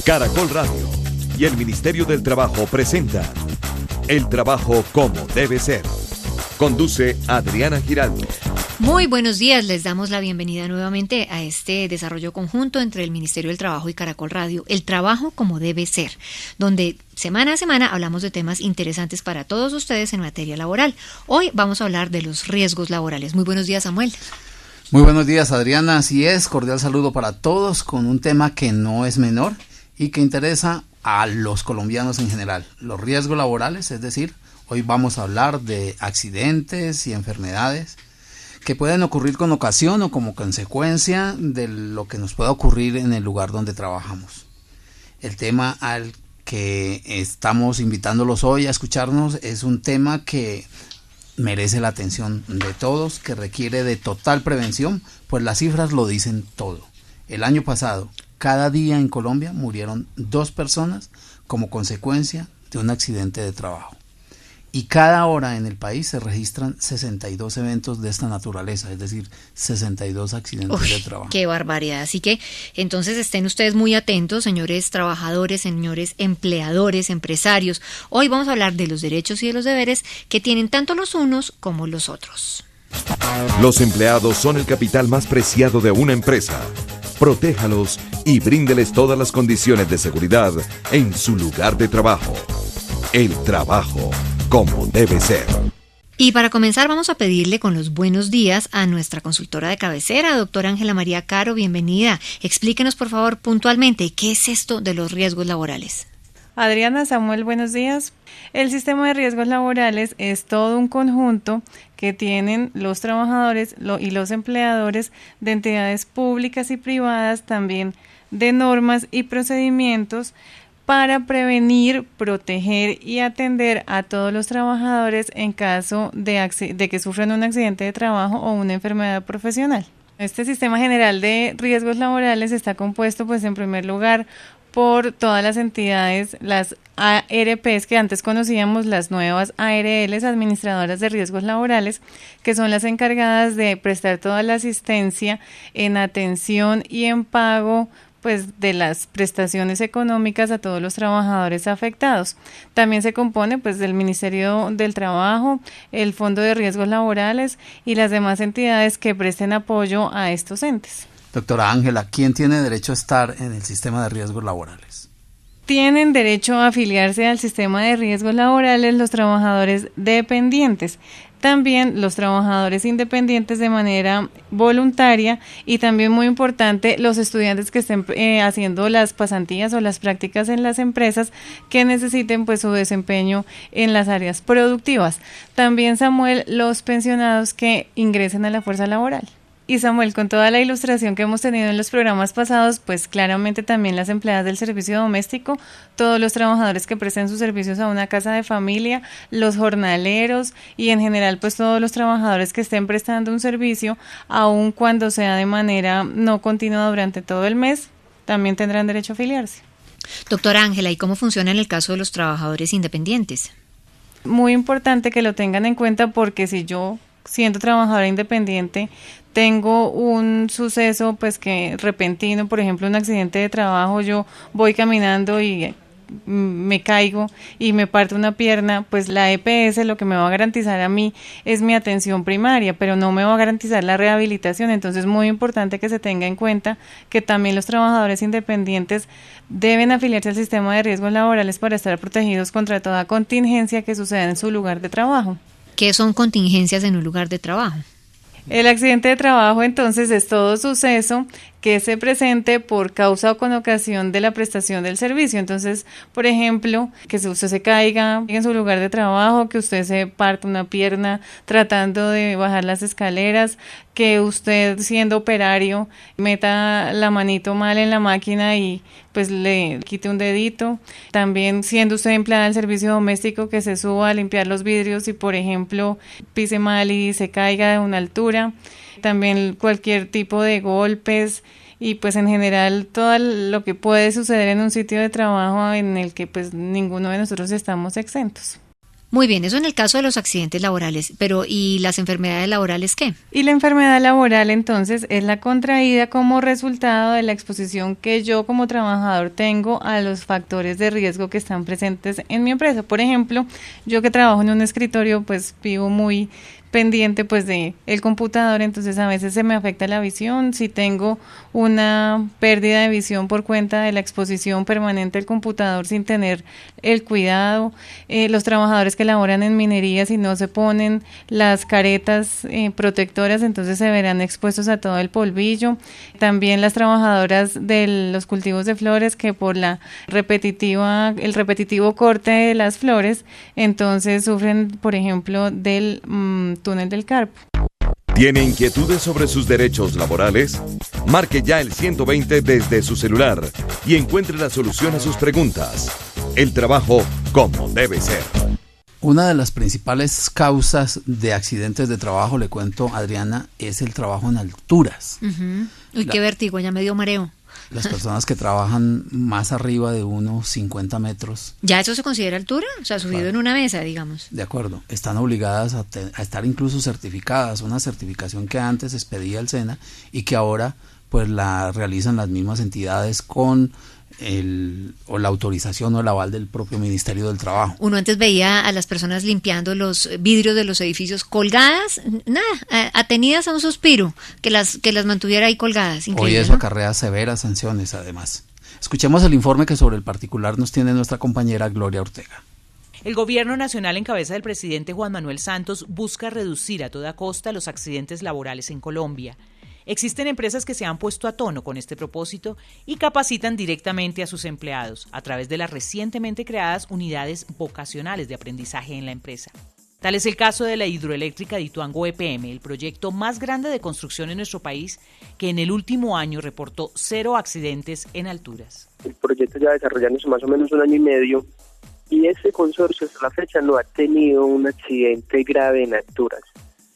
Caracol Radio y el Ministerio del Trabajo presenta El Trabajo como debe ser. Conduce Adriana Giraldo. Muy buenos días, les damos la bienvenida nuevamente a este desarrollo conjunto entre el Ministerio del Trabajo y Caracol Radio, El Trabajo como debe ser, donde semana a semana hablamos de temas interesantes para todos ustedes en materia laboral. Hoy vamos a hablar de los riesgos laborales. Muy buenos días, Samuel. Muy buenos días, Adriana. Así es, cordial saludo para todos con un tema que no es menor y que interesa a los colombianos en general. Los riesgos laborales, es decir, hoy vamos a hablar de accidentes y enfermedades que pueden ocurrir con ocasión o como consecuencia de lo que nos pueda ocurrir en el lugar donde trabajamos. El tema al que estamos invitándolos hoy a escucharnos es un tema que merece la atención de todos, que requiere de total prevención, pues las cifras lo dicen todo. El año pasado, cada día en Colombia murieron 2 personas como consecuencia de un accidente de trabajo. Y cada hora en el país se registran 62 eventos de esta naturaleza, es decir, 62 accidentes de trabajo. ¡Qué barbaridad! Así que entonces estén ustedes muy atentos, señores trabajadores, señores empleadores, empresarios. Hoy vamos a hablar de los derechos y de los deberes que tienen tanto los unos como los otros. Los empleados son el capital más preciado de una empresa. Protéjalos y bríndeles todas las condiciones de seguridad en su lugar de trabajo. El trabajo como debe ser. Y para comenzar vamos a pedirle con los buenos días a nuestra consultora de cabecera, doctora Ángela María Caro, bienvenida. Explíquenos por favor puntualmente, ¿qué es esto de los riesgos laborales? Adriana, Samuel, buenos días. El sistema de riesgos laborales es todo un conjunto que tienen los trabajadores y los empleadores de entidades públicas y privadas, también de normas y procedimientos para prevenir, proteger y atender a todos los trabajadores en caso de que sufran un accidente de trabajo o una enfermedad profesional. Este sistema general de riesgos laborales está compuesto, pues, en primer lugar, por todas las entidades, las ARPs que antes conocíamos, las nuevas ARLs, Administradoras de Riesgos Laborales, que son las encargadas de prestar toda la asistencia en atención y en pago, pues, de las prestaciones económicas a todos los trabajadores afectados. También se compone, pues, del Ministerio del Trabajo, el Fondo de Riesgos Laborales y las demás entidades que presten apoyo a estos entes. Doctora Ángela, ¿quién tiene derecho a estar en el sistema de riesgos laborales? Tienen derecho a afiliarse al sistema de riesgos laborales los trabajadores dependientes, también los trabajadores independientes de manera voluntaria y también, muy importante, los estudiantes que estén haciendo las pasantías o las prácticas en las empresas que necesiten, pues, su desempeño en las áreas productivas. También, Samuel, los pensionados que ingresen a la fuerza laboral. Y Samuel, con toda la ilustración que hemos tenido en los programas pasados, pues claramente también las empleadas del servicio doméstico, todos los trabajadores que presten sus servicios a una casa de familia, los jornaleros y en general pues todos los trabajadores que estén prestando un servicio, aun cuando sea de manera no continua durante todo el mes, también tendrán derecho a afiliarse. Doctora Ángela, ¿y cómo funciona en el caso de los trabajadores independientes? Muy importante que lo tengan en cuenta, porque si yo, siendo trabajadora independiente, tengo un suceso, pues, que repentino, por ejemplo un accidente de trabajo, yo voy caminando y me caigo y me parto una pierna, pues la EPS lo que me va a garantizar a mí es mi atención primaria, pero no me va a garantizar la rehabilitación. Entonces, muy importante que se tenga en cuenta que también los trabajadores independientes deben afiliarse al sistema de riesgos laborales para estar protegidos contra toda contingencia que suceda en su lugar de trabajo. ¿Qué son contingencias en un lugar de trabajo? El accidente de trabajo, entonces, es todo suceso que se presente por causa o con ocasión de la prestación del servicio. Entonces, por ejemplo, que usted se caiga en su lugar de trabajo, que usted se parte una pierna tratando de bajar las escaleras, que usted, siendo operario, meta la manito mal en la máquina y pues le quite un dedito. También, siendo usted empleada del servicio doméstico, que se suba a limpiar los vidrios y, por ejemplo, pise mal y se caiga de una altura. También cualquier tipo de golpes y pues en general todo lo que puede suceder en un sitio de trabajo en el que pues ninguno de nosotros estamos exentos. Muy bien, eso en el caso de los accidentes laborales, pero ¿y las enfermedades laborales qué? Y la enfermedad laboral entonces es la contraída como resultado de la exposición que yo como trabajador tengo a los factores de riesgo que están presentes en mi empresa. Por ejemplo, yo que trabajo en un escritorio, pues vivo muy pendiente pues de el computador, entonces a veces se me afecta la visión. Si tengo una pérdida de visión por cuenta de la exposición permanente al computador sin tener el cuidado, los trabajadores que laboran en minería, si no se ponen las caretas protectoras, entonces se verán expuestos a todo el polvillo. También las trabajadoras de los cultivos de flores, que por el repetitivo corte de las flores, entonces sufren, por ejemplo, del túnel del carpo. ¿Tiene inquietudes sobre sus derechos laborales? Marque ya el 120 desde su celular y encuentre la solución a sus preguntas. El trabajo como debe ser. Una de las principales causas de accidentes de trabajo, le cuento, Adriana, es el trabajo en alturas. Uy, qué vértigo, ya me dio mareo. Las personas que trabajan más arriba de unos 50 metros. ¿Ya eso se considera altura? O sea, subido en una mesa, digamos. De acuerdo. Están obligadas a estar incluso certificadas. Una certificación que antes expedía el SENA y que ahora pues la realizan las mismas entidades con la autorización o el aval del propio Ministerio del Trabajo. Uno antes veía a las personas limpiando los vidrios de los edificios colgadas, nada, atenidas a un suspiro, que las mantuviera ahí colgadas. Increíble, hoy eso ¿no? acarrea severas sanciones, además. Escuchemos el informe que sobre el particular nos tiene nuestra compañera Gloria Ortega. El Gobierno Nacional en cabeza del presidente Juan Manuel Santos busca reducir a toda costa los accidentes laborales en Colombia. Existen empresas que se han puesto a tono con este propósito y capacitan directamente a sus empleados a través de las recientemente creadas unidades vocacionales de aprendizaje en la empresa. Tal es el caso de la hidroeléctrica de Ituango EPM, el proyecto más grande de construcción en nuestro país, que en el último año reportó 0 accidentes en alturas. El proyecto ya desarrollándose más o menos 1 año y medio y ese consorcio hasta la fecha no ha tenido un accidente grave en alturas.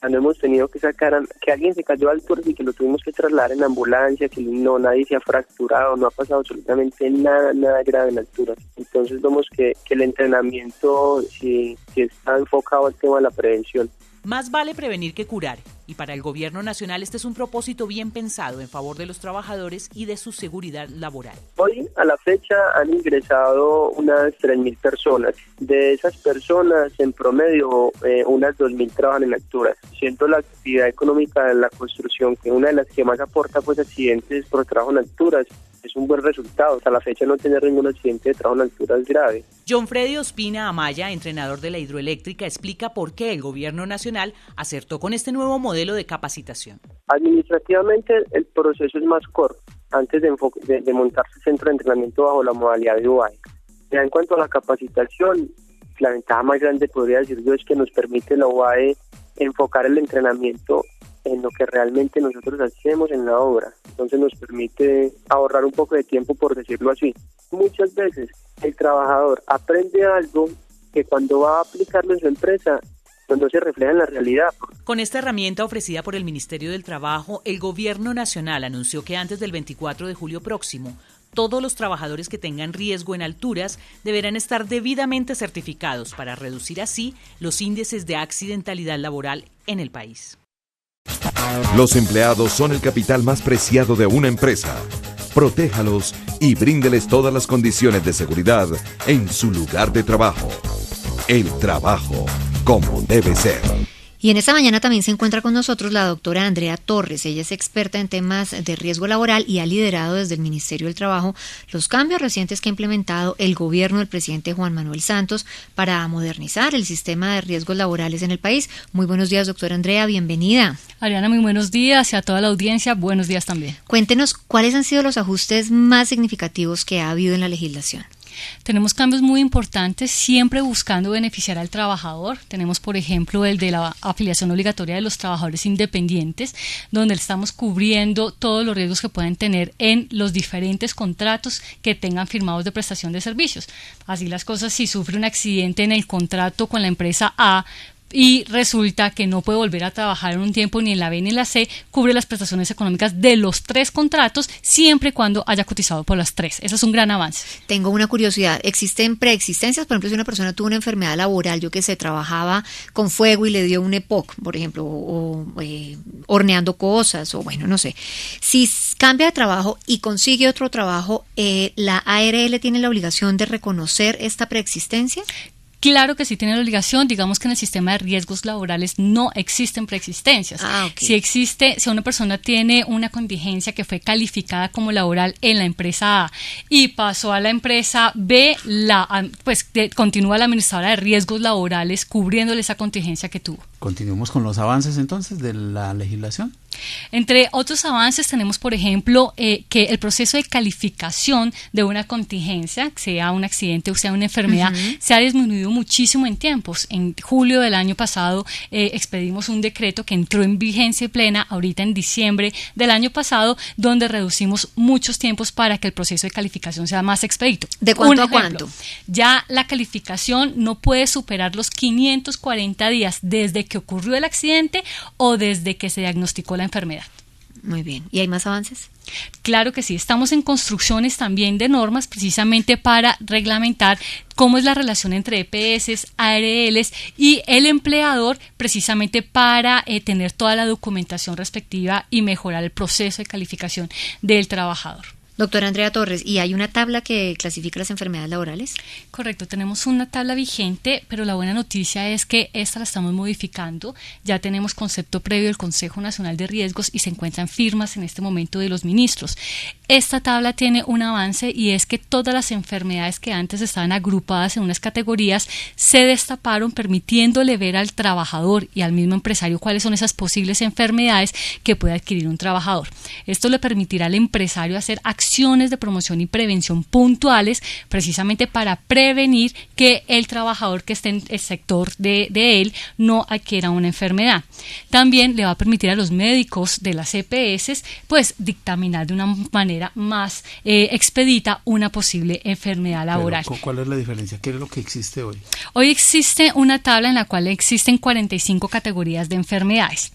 No hemos tenido que sacar que alguien se cayó a alturas y que lo tuvimos que trasladar en ambulancia, que nadie se ha fracturado, no ha pasado absolutamente nada grave en alturas. Entonces vemos que el entrenamiento sí está enfocado al tema de la prevención. Más vale prevenir que curar, y para el Gobierno Nacional este es un propósito bien pensado en favor de los trabajadores y de su seguridad laboral. Hoy, a la fecha, han ingresado unas 3.000 personas. De esas personas, en promedio, unas 2.000 trabajan en alturas. Siendo la actividad económica de la construcción, que una de las que más aporta pues accidentes por trabajo en alturas, es un buen resultado. Hasta la fecha no tener ningún accidente de trabajo en alturas es grave. John Freddy Ospina Amaya, entrenador de la hidroeléctrica, explica por qué el Gobierno Nacional acertó con este nuevo modelo de capacitación. Administrativamente el proceso es más corto, antes de montarse el centro de entrenamiento bajo la modalidad de UAE. Ya en cuanto a la capacitación, la ventaja más grande, podría decir yo, es que nos permite la UAE enfocar el entrenamiento en lo que realmente nosotros hacemos en la obra. Entonces nos permite ahorrar un poco de tiempo, por decirlo así. Muchas veces el trabajador aprende algo que cuando va a aplicarlo en su empresa no se refleja en la realidad. Con esta herramienta ofrecida por el Ministerio del Trabajo, el Gobierno Nacional anunció que antes del 24 de julio próximo, todos los trabajadores que tengan riesgo en alturas deberán estar debidamente certificados para reducir así los índices de accidentalidad laboral en el país. Los empleados son el capital más preciado de una empresa. Protéjalos y bríndeles todas las condiciones de seguridad en su lugar de trabajo. El trabajo como debe ser. Y en esta mañana también se encuentra con nosotros la doctora Andrea Torres. Ella es experta en temas de riesgo laboral y ha liderado desde el Ministerio del Trabajo los cambios recientes que ha implementado el gobierno del presidente Juan Manuel Santos para modernizar el sistema de riesgos laborales en el país. Muy buenos días, doctora Andrea, bienvenida. Adriana, muy buenos días y a toda la audiencia, buenos días también. Cuéntenos cuáles han sido los ajustes más significativos que ha habido en la legislación. Tenemos cambios muy importantes, siempre buscando beneficiar al trabajador. Tenemos, por ejemplo, el de la afiliación obligatoria de los trabajadores independientes, donde estamos cubriendo todos los riesgos que pueden tener en los diferentes contratos que tengan firmados de prestación de servicios. Así las cosas, si sufre un accidente en el contrato con la empresa A, y resulta que no puede volver a trabajar en un tiempo ni en la B ni en la C, cubre las prestaciones económicas de los 3 contratos siempre y cuando haya cotizado por las 3. Ese es un gran avance. Tengo una curiosidad. ¿Existen preexistencias? Por ejemplo, si una persona tuvo una enfermedad laboral, yo que sé, trabajaba con fuego y le dio un EPOC, por ejemplo, o horneando cosas, o bueno, no sé. Si cambia de trabajo y consigue otro trabajo, ¿la ARL tiene la obligación de reconocer esta preexistencia? Claro que sí tiene la obligación, digamos que en el sistema de riesgos laborales no existen preexistencias. Okay. Si una persona tiene una contingencia que fue calificada como laboral en la empresa A y pasó a la empresa B, continúa la administradora de riesgos laborales cubriéndole esa contingencia que tuvo. Continuemos con los avances entonces de la legislación. Entre otros avances tenemos, por ejemplo, que el proceso de calificación de una contingencia, sea un accidente o sea una enfermedad, se ha disminuido muchísimo en tiempos. En julio del año pasado expedimos un decreto que entró en vigencia plena ahorita en diciembre del año pasado, donde reducimos muchos tiempos para que el proceso de calificación sea más expedito. ¿De cuánto a cuánto? Ya la calificación no puede superar los 540 días desde que ocurrió el accidente o desde que se diagnosticó la enfermedad. Muy bien. ¿Y hay más avances? Claro que sí. Estamos en construcciones también de normas precisamente para reglamentar cómo es la relación entre EPS, ARLs y el empleador, precisamente para tener toda la documentación respectiva y mejorar el proceso de calificación del trabajador. Doctora Andrea Torres, ¿y hay una tabla que clasifica las enfermedades laborales? Correcto, tenemos una tabla vigente, pero la buena noticia es que esta la estamos modificando. Ya tenemos concepto previo del Consejo Nacional de Riesgos y se encuentran firmas en este momento de los ministros. Esta tabla tiene un avance y es que todas las enfermedades que antes estaban agrupadas en unas categorías se destaparon, permitiéndole ver al trabajador y al mismo empresario cuáles son esas posibles enfermedades que puede adquirir un trabajador. Esto le permitirá al empresario hacer acciones de promoción y prevención puntuales, precisamente para prevenir que el trabajador que esté en el sector de él no adquiera una enfermedad. También le va a permitir a los médicos de las EPS pues dictaminar de una manera más expedita una posible enfermedad laboral. Pero, ¿cuál es la diferencia? ¿Qué es lo que existe hoy? Hoy existe una tabla en la cual existen 45 categorías de enfermedades.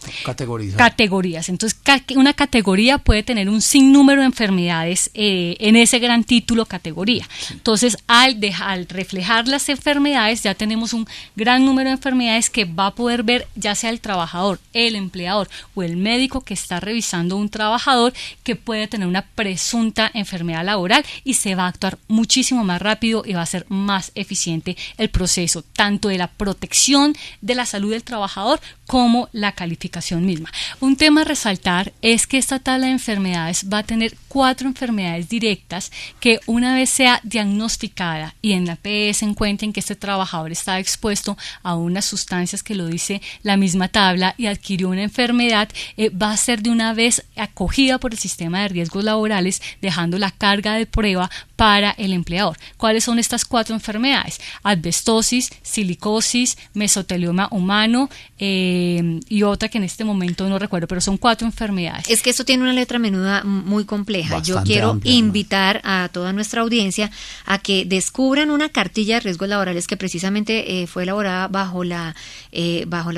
Categorías. Entonces, una categoría puede tener un sinnúmero de enfermedades en ese gran título categoría. Entonces, al reflejar las enfermedades, ya tenemos un gran número de enfermedades que va a poder ver ya sea el trabajador, el empleador o el médico que está revisando un trabajador que puede tener una presunta enfermedad laboral, y se va a actuar muchísimo más rápido y va a ser más eficiente el proceso, tanto de la protección de la salud del trabajador como la calificación misma. Un tema a resaltar es que esta tabla de enfermedades va a tener 4 enfermedades directas que, una vez sea diagnosticada y en la PE se encuentren que este trabajador está expuesto a unas sustancias que lo dice la misma tabla y adquirió una enfermedad, va a ser de una vez acogida por el sistema de riesgos laborales, dejando la carga de prueba para el empleador. ¿Cuáles son estas 4 enfermedades? Asbestosis, silicosis, mesotelioma humano y otra que en este momento no recuerdo, pero son 4 enfermedades. Es que esto tiene una letra menuda muy compleja. Bastante Yo quiero amplia, invitar a toda nuestra audiencia a que descubran una cartilla de riesgos laborales que precisamente fue elaborada bajo la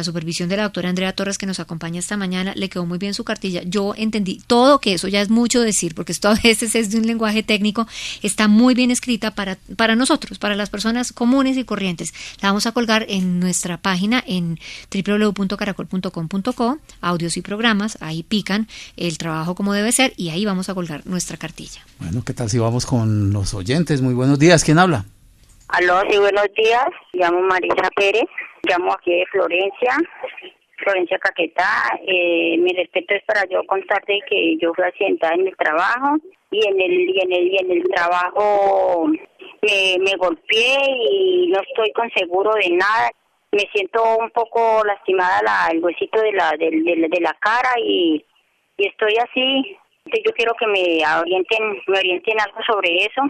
supervisión de la doctora Andrea Torres, que nos acompaña esta mañana. Le quedó muy bien su cartilla. Yo entendí todo, que eso ya es mucho decir, porque esto a veces es de un lenguaje técnico. Está muy bien escrita para nosotros, para las personas comunes y corrientes. La vamos a colgar en nuestra página en www.caracol.com.co, audios y programas. Ahí pican el trabajo como debe ser y ahí vamos a colgar nuestra cartilla. Bueno, ¿qué tal si vamos con los oyentes? Muy buenos días, ¿quién habla? Aló, sí, buenos días. Llamo Marisa Pérez, llamo aquí de Florencia Caquetá. Mi respeto es para yo contarte que yo fui accidentada en el trabajo y en el trabajo me golpeé y no estoy con seguro de nada. Me siento un poco lastimada el huesito de la cara y estoy así. Yo quiero que me orienten algo sobre eso.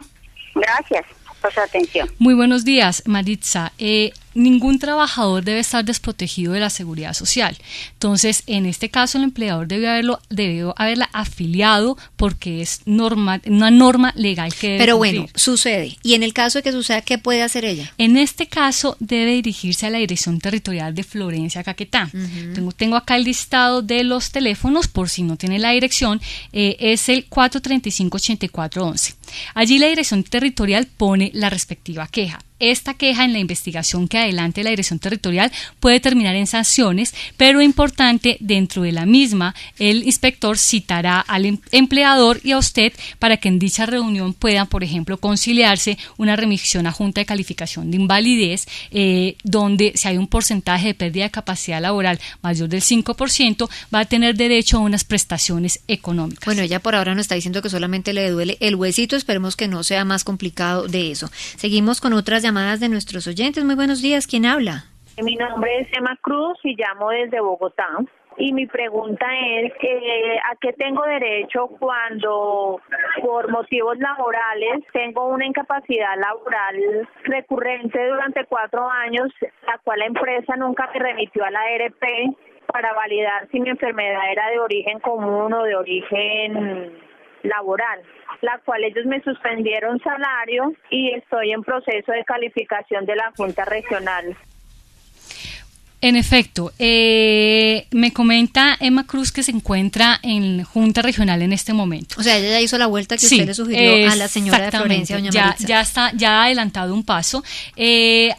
Gracias. por su atención. Muy buenos días, Maritza. Ningún trabajador debe estar desprotegido de la seguridad social. Entonces, en este caso, el empleador debió haberla afiliado porque es una norma legal que debe Pero cumplir. bueno, sucede. Y en el caso de que suceda, ¿qué puede hacer ella? En este caso, debe dirigirse a la Dirección Territorial de Florencia, Caquetá. Tengo acá el listado de los teléfonos, por si no tiene la dirección, es el 435-8411. Allí la Dirección Territorial pone la respectiva queja. Esta queja en la investigación que adelante la Dirección Territorial puede terminar en sanciones, pero importante, dentro de la misma, el inspector citará al empleador y a usted para que en dicha reunión puedan, por ejemplo, conciliarse una remisión a Junta de Calificación de Invalidez, donde si hay un porcentaje de pérdida de capacidad laboral mayor del 5%, va a tener derecho a unas prestaciones económicas. Bueno, ella por ahora nos está diciendo que solamente le duele el huesito, esperemos que no sea más complicado de eso. Seguimos con otras llamadas de nuestros oyentes. Muy buenos días, ¿quién habla? Mi nombre es Emma Cruz y llamo desde Bogotá. Y mi pregunta es, ¿a qué tengo derecho cuando por motivos laborales tengo una incapacidad laboral recurrente durante 4 años, la cual la empresa nunca me remitió a la ARP para validar si mi enfermedad era de origen común o de origen laboral, la cual ellos me suspendieron salario y estoy en proceso de calificación de la Junta Regional? En efecto, me comenta Emma Cruz que se encuentra en Junta Regional en este momento. O sea, ella ya hizo la vuelta que usted le sugirió a la señora de Florencia, doña Maritza. Ya ha adelantado un paso.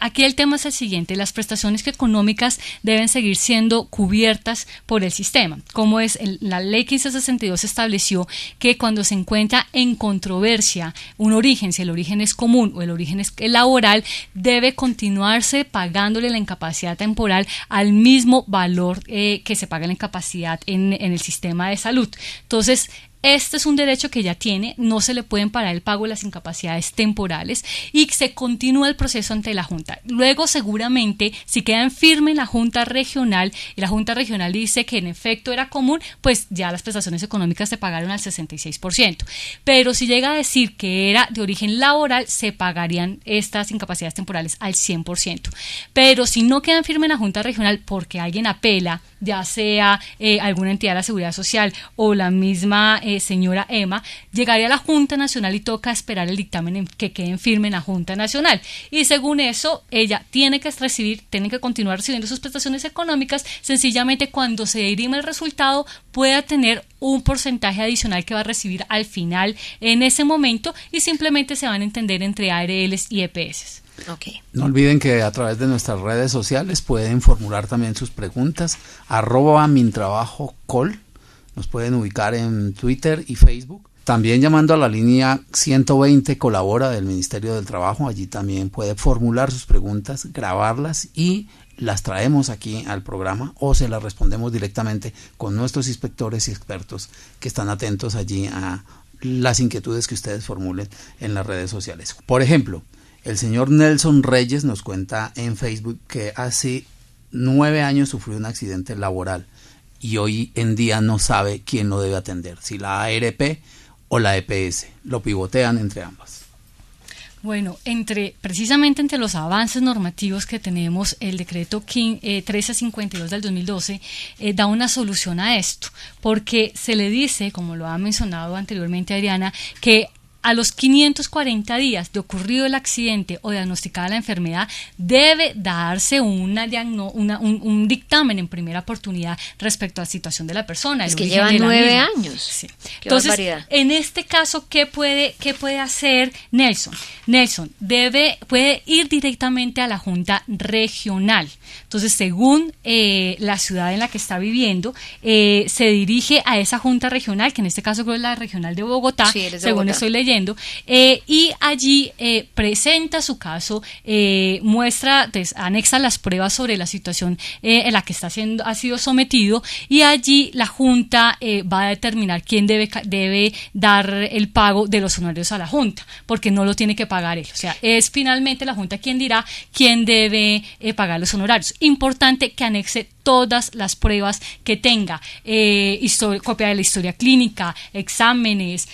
Aquí el tema es el siguiente: las prestaciones económicas deben seguir siendo cubiertas por el sistema. Como es la ley 1562 estableció que cuando se encuentra en controversia un origen, si el origen es común o el origen es laboral, debe continuarse pagándole la incapacidad temporal al mismo valor que se paga la incapacidad en el sistema de salud. Entonces, este es un derecho que ya tiene, no se le pueden parar el pago de las incapacidades temporales y se continúa el proceso ante la Junta. Luego, seguramente, si queda en firme la Junta Regional y la Junta Regional dice que en efecto era común, pues ya las prestaciones económicas se pagaron al 66%. Pero si llega a decir que era de origen laboral, se pagarían estas incapacidades temporales al 100%. Pero si no queda en firme la Junta Regional porque alguien apela, ya sea alguna entidad de la Seguridad Social o la misma señora Emma, llegaría a la Junta Nacional y toca esperar el dictamen que quede en firme en la Junta Nacional. Y según eso, ella tiene que continuar recibiendo sus prestaciones económicas. Sencillamente, cuando se dirime el resultado, pueda tener un porcentaje adicional que va a recibir al final en ese momento, y simplemente se van a entender entre ARLs y EPS. Okay. No olviden que a través de nuestras redes sociales pueden formular también sus preguntas, @mintrabajocol, nos pueden ubicar en Twitter y Facebook. También llamando a la línea 120 Colabora del Ministerio del Trabajo, allí también puede formular sus preguntas, grabarlas y las traemos aquí al programa o se las respondemos directamente con nuestros inspectores y expertos que están atentos allí a las inquietudes que ustedes formulen en las redes sociales. Por ejemplo, el señor Nelson Reyes nos cuenta en Facebook que hace 9 años sufrió un accidente laboral y hoy en día no sabe quién lo debe atender, si la ARP o la EPS. Lo pivotean entre ambas. Bueno, precisamente entre los avances normativos que tenemos, el decreto 1352 del 2012 da una solución a esto, porque se le dice, como lo ha mencionado anteriormente Adriana, que a los 540 días de ocurrido el accidente o diagnosticada la enfermedad, debe darse un dictamen en primera oportunidad respecto a la situación de la persona. Es que llevan 9 años. Sí. Entonces, barbaridad. En este caso, ¿qué puede hacer Nelson? Nelson puede ir directamente a la Junta Regional. Entonces, según la ciudad en la que está viviendo, se dirige a esa Junta Regional, que en este caso creo es la Regional de Bogotá, sí, según Bogotá. Estoy leyendo, y allí presenta su caso, anexa las pruebas sobre la situación en la que ha sido sometido, y allí la Junta va a determinar quién debe dar el pago de los honorarios a la Junta, porque no lo tiene que pagar él. O sea, es finalmente la Junta quien dirá quién debe pagar los honorarios. Importante que anexe todas las pruebas que tenga, copia de la historia clínica, exámenes,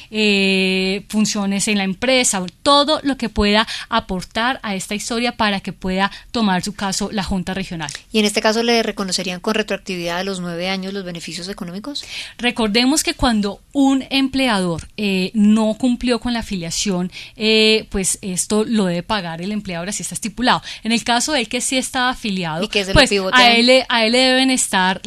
funciones en la empresa, todo lo que pueda aportar a esta historia para que pueda tomar su caso la Junta Regional. ¿Y en este caso le reconocerían con retroactividad a los 9 años los beneficios económicos? Recordemos que cuando un empleador no cumplió con la afiliación, pues esto lo debe pagar el empleador, así está estipulado. En el caso de él que sí está afiliado, pues a él le deben estar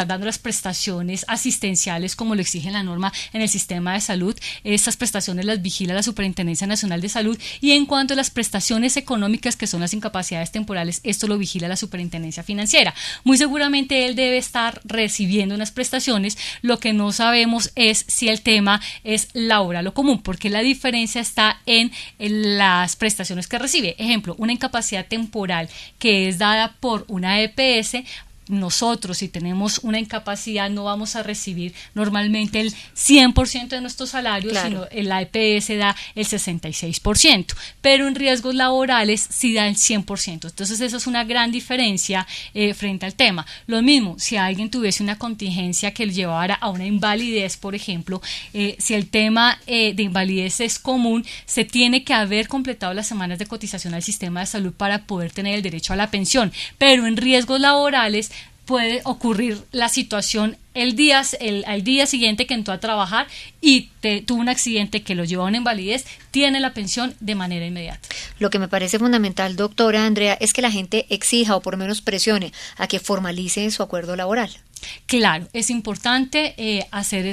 dando las prestaciones asistenciales como lo exige la norma en el sistema de salud. Estas prestaciones las vigila la Superintendencia Nacional de Salud, y en cuanto a las prestaciones económicas, que son las incapacidades temporales, esto lo vigila la Superintendencia Financiera. Muy seguramente él debe estar recibiendo unas prestaciones. Lo que no sabemos es si el tema es laboral o común, porque la diferencia está en las prestaciones que recibe. Ejemplo, una incapacidad temporal que es dada por una EPS. Nosotros, si tenemos una incapacidad, no vamos a recibir normalmente el 100% de nuestros salarios, claro, sino la EPS da el 66%, pero en riesgos laborales sí da el 100%. Entonces esa es una gran diferencia frente al tema. Lo mismo, si alguien tuviese una contingencia que le llevara a una invalidez, por ejemplo, si el tema de invalidez es común, se tiene que haber completado las semanas de cotización al sistema de salud para poder tener el derecho a la pensión, pero en riesgos laborales puede ocurrir la situación al día siguiente que entró a trabajar y tuvo un accidente que lo llevó a una invalidez, tiene la pensión de manera inmediata. Lo que me parece fundamental, doctora Andrea, es que la gente exija o por lo menos presione a que formalice su acuerdo laboral. Claro, es importante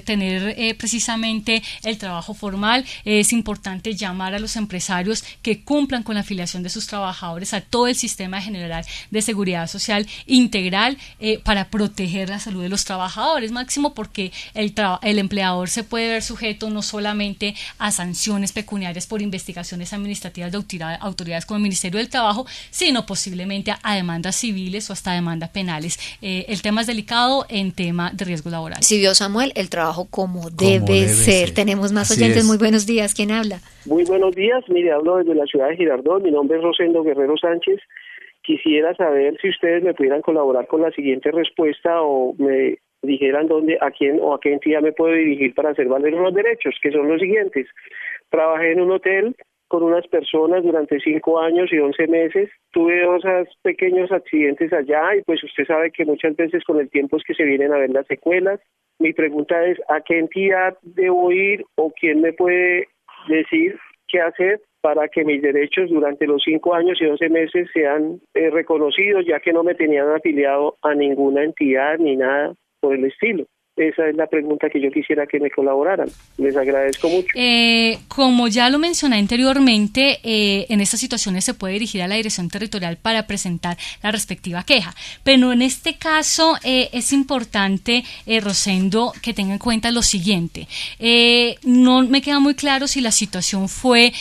tener precisamente el trabajo formal. Es importante llamar a los empresarios que cumplan con la afiliación de sus trabajadores a todo el sistema general de seguridad social integral para proteger la salud de los trabajadores, máximo porque el empleador se puede ver sujeto no solamente a sanciones pecuniarias por investigaciones administrativas de autoridades como el Ministerio del Trabajo, sino posiblemente a demandas civiles o hasta demandas penales. El tema es delicado en tema de riesgo laboral. Si vio Samuel, el trabajo como debe ser. Tenemos más Así oyentes. es. Muy buenos días. ¿Quién habla? Muy buenos días, mire, hablo desde la ciudad de Girardot, mi nombre es Rosendo Guerrero Sánchez. Quisiera saber si ustedes me pudieran colaborar con la siguiente respuesta o me dijeran a quién o a qué entidad me puedo dirigir para hacer valer unos derechos, que son los siguientes. Trabajé en un hotel con unas personas durante 5 años y 11 meses. Tuve 2 pequeños accidentes allá y pues usted sabe que muchas veces con el tiempo es que se vienen a ver las secuelas. Mi pregunta es, ¿a qué entidad debo ir o quién me puede decir qué hacer para que mis derechos durante los 5 años y 11 meses sean reconocidos, ya que no me tenían afiliado a ninguna entidad ni nada por el estilo? Esa es la pregunta que yo quisiera que me colaboraran. Les agradezco mucho. Como ya lo mencioné anteriormente, en estas situaciones se puede dirigir a la Dirección Territorial para presentar la respectiva queja. Pero en este caso es importante, Rosendo, que tenga en cuenta lo siguiente. No me queda muy claro si la situación fue,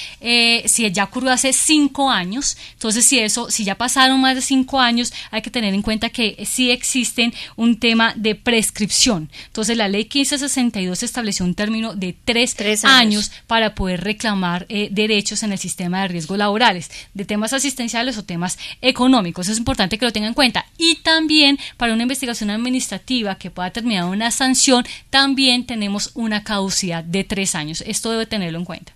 si ya ocurrió hace 5 años. Entonces, si ya pasaron más de 5 años, hay que tener en cuenta que sí existen un tema de prescripción. Entonces la ley 1562 estableció un término de 3 años para poder reclamar derechos en el sistema de riesgos laborales, de temas asistenciales o temas económicos. Es importante que lo tengan en cuenta. Y también para una investigación administrativa que pueda terminar en una sanción, también tenemos una caducidad de 3 años. Esto debe tenerlo en cuenta.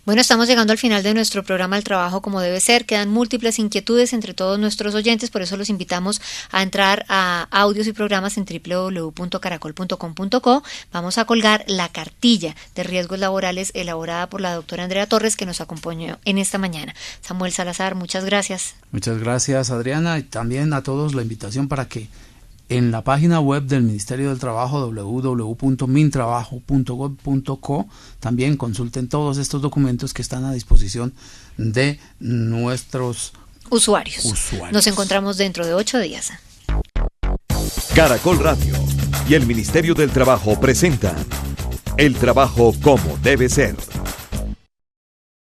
Bueno, estamos llegando al final de nuestro programa El Trabajo como debe ser. Quedan múltiples inquietudes entre todos nuestros oyentes, por eso los invitamos a entrar a audios y programas en www.caracol.com.co. Vamos a colgar la cartilla de riesgos laborales elaborada por la doctora Andrea Torres, que nos acompañó en esta mañana. Samuel Salazar, muchas gracias. Muchas gracias, Adriana, y también a todos la invitación para que en la página web del Ministerio del Trabajo, www.mintrabajo.gov.co, también consulten todos estos documentos que están a disposición de nuestros usuarios. Nos encontramos dentro de 8 días. Caracol Radio y el Ministerio del Trabajo presentan El Trabajo como debe ser.